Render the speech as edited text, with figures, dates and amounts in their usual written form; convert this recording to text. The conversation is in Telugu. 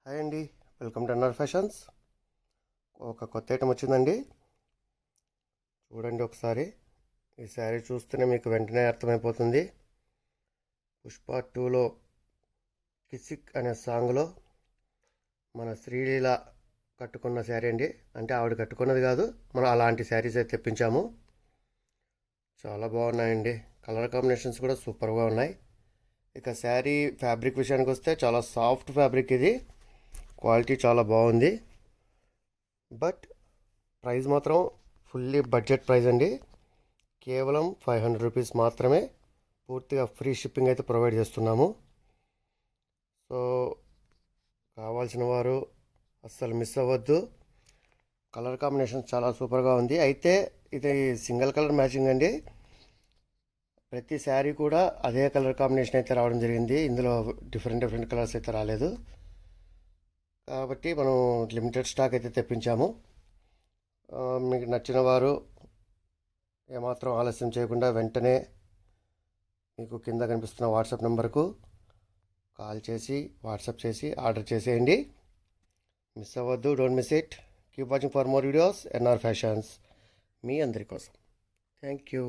హాయ్ అండి, వెల్కమ్ టు ఎన్ఆర్ ఫ్యాషన్స్. ఒక కొత్త ఐటమ్ వచ్చిందండి, చూడండి ఒకసారి. ఈ శారీ చూస్తేనే మీకు వెంటనే అర్థమైపోతుంది. పుష్ప 2లో కిసిక్ అనే సాంగ్లో మన శ్రీలీల కట్టుకున్న శారీ అండి. అంటే ఆవిడ కట్టుకున్నది కాదు, మనం అలాంటి శారీస్ అయితే తెప్పించాము. చాలా బాగున్నాయండి, కలర్ కాంబినేషన్స్ కూడా సూపర్గా ఉన్నాయి. ఇక శారీ ఫ్యాబ్రిక్ విషయానికి వస్తే చాలా సాఫ్ట్ ఫ్యాబ్రిక్, ఇది క్వాలిటీ చాలా బాగుంది. బట్ ప్రైస్ మాత్రం ఫుల్లీ బడ్జెట్ ప్రైస్ అండి. కేవలం 500 రూపీస్ మాత్రమే. పూర్తిగా ఫ్రీ షిప్పింగ్ అయితే ప్రొవైడ్ చేస్తున్నాము. సో కావాల్సిన వారు అస్సలు మిస్ అవ్వద్దు. కలర్ కాంబినేషన్ చాలా సూపర్గా ఉంది. అయితే ఇది సింగిల్ కలర్ మ్యాచింగ్ అండి. ప్రతి శారీ కూడా అదే కలర్ కాంబినేషన్ అయితే రావడం జరిగింది. ఇందులో డిఫరెంట్ కలర్స్ అయితే రాలేదు. కాబట్టి మనం లిమిటెడ్ స్టాక్ అయితే తెప్పించాము. మీకు నచ్చిన వారు ఏమాత్రం ఆలస్యం చేయకుండా వెంటనే మీకు కింద కనిపిస్తున్న వాట్సాప్ నెంబర్కు కాల్ చేసి వాట్సాప్ చేసి ఆర్డర్ చేసేయండి. మిస్ అవ్వద్దు, don't miss it. Keep watching for more videos. NR fashions మీ అందరి కోసం. Thank you.